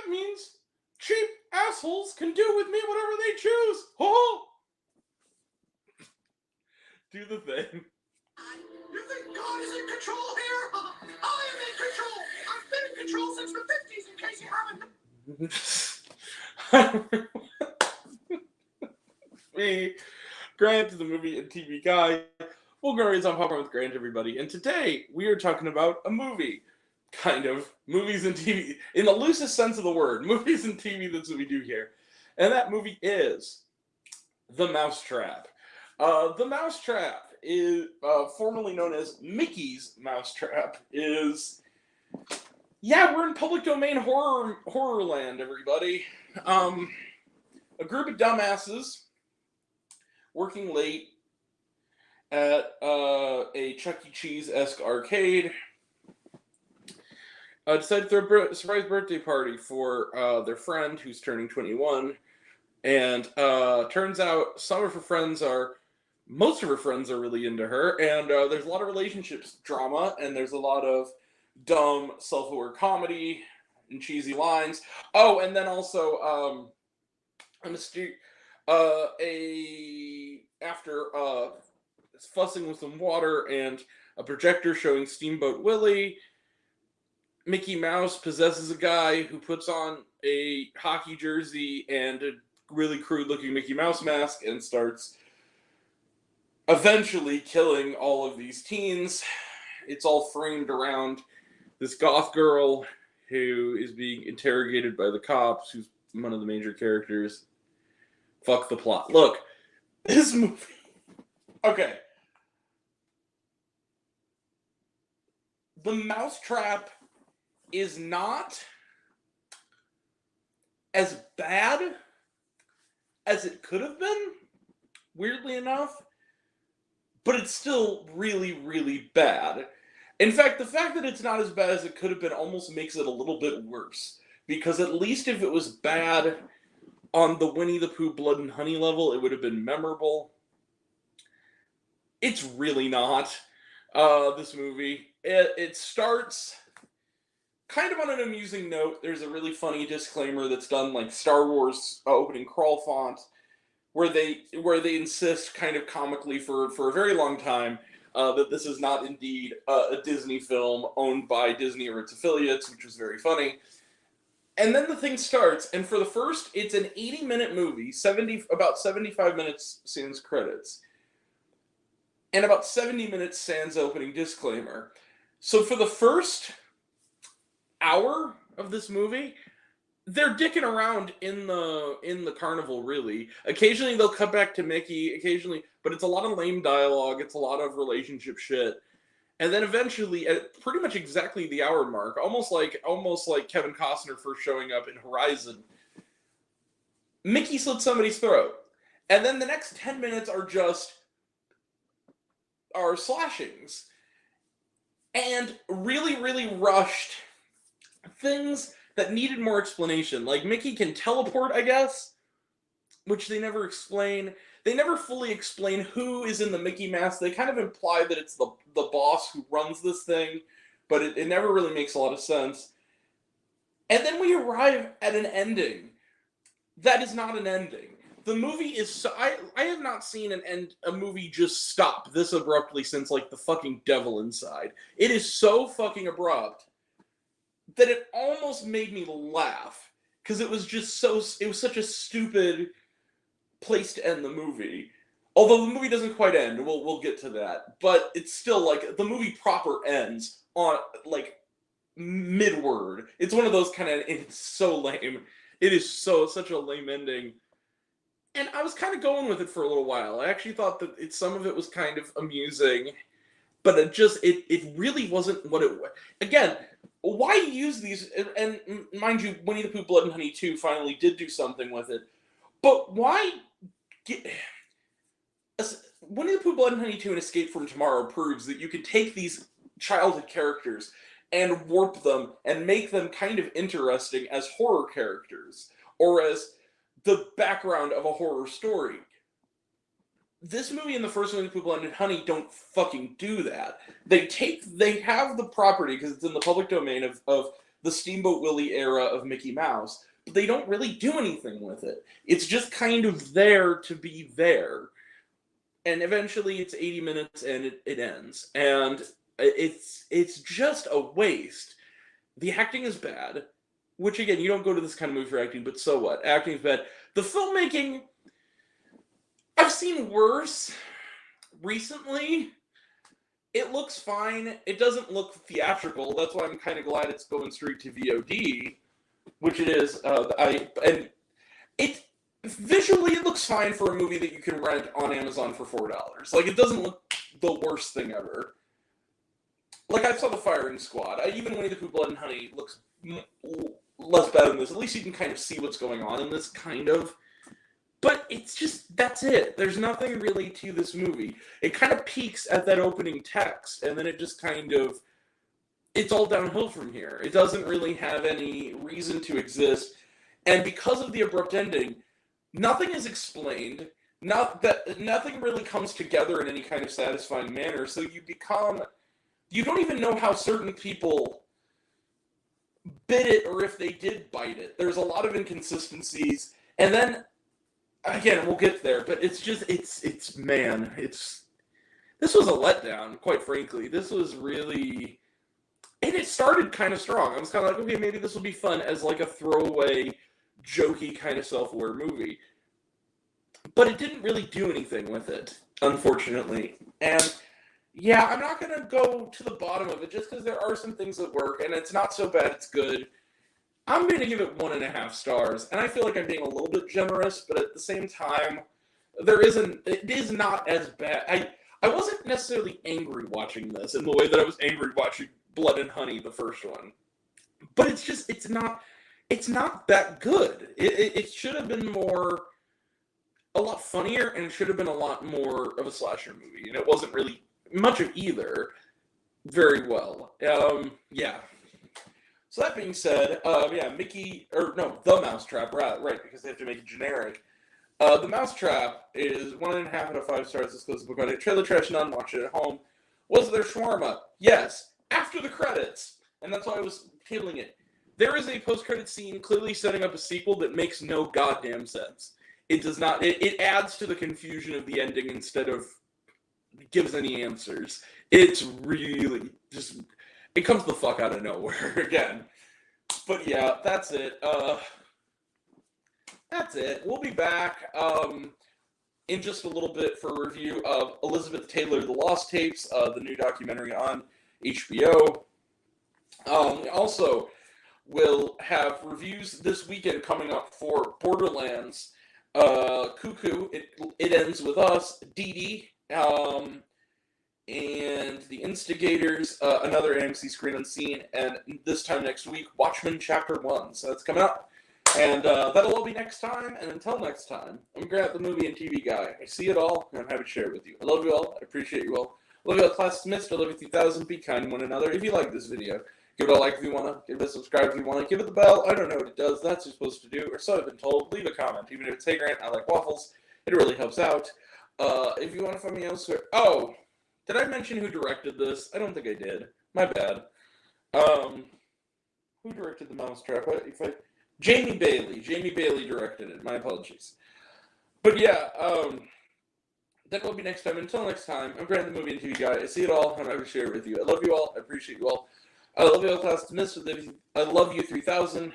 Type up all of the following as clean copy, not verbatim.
that means cheap assholes can do with me whatever they choose. Oh! Do the thing. You think God is in control here? I am in control. I've been in control since the 50s, in case you haven't. Me, Grant is a movie and TV guy. Well, Glorious on Popcorn with Grant, everybody. And today we are talking about a movie. Kind of. Movies and TV. In the loosest sense of the word. Movies and TV, that's what we do here. And that movie is The Mousetrap. The Mousetrap is formerly known as Mickey's Mousetrap. We're in public domain horror land, everybody. A group of dumbasses working late at a Chuck E. Cheese-esque arcade decided to throw a surprise birthday party for their friend who's turning 21. And turns out most of her friends are really into her, and there's a lot of relationships drama, and there's a lot of dumb, self-aware comedy and cheesy lines. Oh, and then also, after fussing with some water and a projector showing Steamboat Willie, Mickey Mouse possesses a guy who puts on a hockey jersey and a really crude-looking Mickey Mouse mask and starts eventually killing all of these teens. It's all framed around this goth girl who is being interrogated by the cops, who's one of the major characters. Fuck the plot. Look, this movie... Okay. The Mousetrap is not as bad as it could have been, weirdly enough, but it's still really, really bad. In fact, the fact that it's not as bad as it could have been almost makes it a little bit worse, because at least if it was bad on the Winnie the Pooh Blood and Honey level, it would have been memorable. It's really not, this movie. It starts kind of on an amusing note. There's a really funny disclaimer that's done like Star Wars opening crawl font, where they insist kind of comically for a very long time that this is not indeed a Disney film owned by Disney or its affiliates, which is very funny. And then the thing starts, and for the first, it's an 80-minute movie, about 75 minutes sans credits, and about 70 minutes sans opening disclaimer. So for the first hour of this movie, they're dicking around in the carnival, really. Occasionally they'll cut back to Mickey, but it's a lot of lame dialogue, it's a lot of relationship shit. And then eventually, at pretty much exactly the hour mark, almost like Kevin Costner first showing up in Horizon, Mickey slits somebody's throat. And then the next 10 minutes are slashings. And really, really rushed things that needed more explanation. Like, Mickey can teleport, I guess, which they never explain. They never fully explain who is in the Mickey mask. They kind of imply that it's the boss who runs this thing, but it never really makes a lot of sense. And then we arrive at an ending that is not an ending. The movie is so... I have not seen a movie just stop this abruptly since, like, The fucking Devil Inside. It is so fucking abrupt that it almost made me laugh, because it was such a stupid place to end the movie. Although the movie doesn't quite end, we'll get to that. But it's still, like, the movie proper ends on, like, mid-word. It's one of those kind of... It's so lame. It is such a lame ending. And I was kind of going with it for a little while. I actually thought that some of it was kind of amusing, but it really wasn't what it was. Again, why use these? And mind you, Winnie the Pooh Blood and Honey 2 finally did do something with it. But why get... Winnie the Pooh Blood and Honey 2 and Escape from Tomorrow proves that you can take these childhood characters and warp them and make them kind of interesting as horror characters, or as the background of a horror story. This movie and the first Winnie the Pooh Blood and Honey don't fucking do that. They have the property, because it's in the public domain, of the Steamboat Willie era of Mickey Mouse, but they don't really do anything with it. It's just kind of there to be there. And eventually it's 80 minutes and it ends. And it's just a waste. The acting is bad, which again, you don't go to this kind of movie for acting, but so what? Acting is bad. The filmmaking, I've seen worse recently. It looks fine. It doesn't look theatrical. That's why I'm kind of glad it's going straight to VOD, which it is. Visually, it looks fine for a movie that you can rent on Amazon for $4. Like, it doesn't look the worst thing ever. Like, I saw The Firing Squad. Even Winnie the Pooh, Blood and Honey looks less bad than this. At least you can kind of see what's going on in this, kind of. But it's just, that's it. There's nothing really to this movie. It kind of peaks at that opening text, and then it just kind of, it's all downhill from here. It doesn't really have any reason to exist. And because of the abrupt ending, nothing is explained. Nothing really comes together in any kind of satisfying manner. So you don't even know how certain people bit it or if they did bite it. There's a lot of inconsistencies. And then, again, we'll get there, but it's just, this was a letdown, quite frankly. This was really, and it started kind of strong. I was kind of like, okay, maybe this will be fun as like a throwaway, jokey kind of self-aware movie. But it didn't really do anything with it, unfortunately. And yeah, I'm not going to go to the bottom of it just because there are some things that work, and it's not so bad it's good. I'm going to give it 1.5 stars, and I feel like I'm being a little bit generous, but at the same time, it is not as bad. I wasn't necessarily angry watching this in the way that I was angry watching Blood and Honey, the first one. But it's not that good. It should have been a lot funnier, and it should have been a lot more of a slasher movie, and it wasn't really much of either very well. Yeah. So that being said, The Mousetrap, right, because they have to make it generic. The Mousetrap is 1.5 out of 5 stars. This goes to book on it. Trailer trash, none. Watch it at home. Was there shawarma? Yes. After the credits, and that's why I was tabling it. There is a post-credit scene clearly setting up a sequel that makes no goddamn sense. It does not. It adds to the confusion of the ending instead of gives any answers. It's really just. It comes the fuck out of nowhere again. But yeah, that's it. That's it. We'll be back in just a little bit for a review of Elizabeth Taylor, The Lost Tapes, the new documentary on HBO. We also will have reviews this weekend coming up for Borderlands, Cuckoo, It Ends With Us, Dee Dee, and The Instigators, another AMC Screen Unseen, and this time next week, Watchmen Chapter 1. So that's coming up. And that'll all be next time. And until next time, I'm Grant, the movie and TV guy. I see it all, and I'm happy to share it with you. I love you all. I appreciate you all. I love you all, class dismissed. I love you 3,000. Be kind to one another. If you like this video, give it a like if you want to. Give it a subscribe if you want to. Give it the bell. I don't know what it does. That's what you're supposed to do, or so I've been told. Leave a comment. Even if it's, hey, Grant, I like waffles. It really helps out. If you want to find me elsewhere. Oh! Did I mention who directed this? I don't think I did. My bad. Who directed The Mousetrap? Jamie Bailey. Jamie Bailey directed it. My apologies. But yeah, that will be next time. Until next time, I'm Grant, the movie and TV guy. I see it all, and I'm happy to share it with you. I love you dismissed. I appreciate you all. I love you all, class dismissed. I love you 3,000.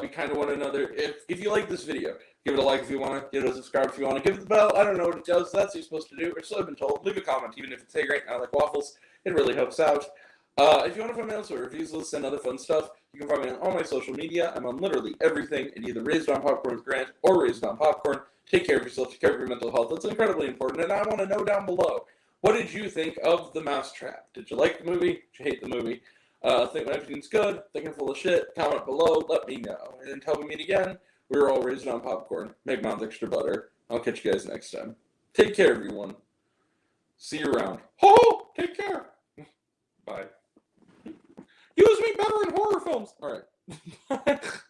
Be kind to one another. If you like this video, give it a like if you want to. Give it a subscribe if you want to. Give it the bell. I don't know what it does. That's what you're supposed to do. Or so I've been told. Leave a comment, even if it's, hey, great, I like waffles. It really helps out. If you want to find me elsewhere, reviews, lists, and other fun stuff, you can find me on all my social media. I'm on literally everything at either Raised on Popcorn with Grant or Raised on Popcorn. Take care of yourself. Take care of your mental health. That's incredibly important. And I want to know down below, what did you think of The Mousetrap? Did you like the movie? Did you hate the movie? Think my everything's good? Think I'm full of shit? Comment below. Let me know. And until we meet again, we're all Raised on Popcorn. Make mouth extra butter. I'll catch you guys next time. Take care, everyone. See you around. Ho! Take care. Bye. Use me better in horror films. All right.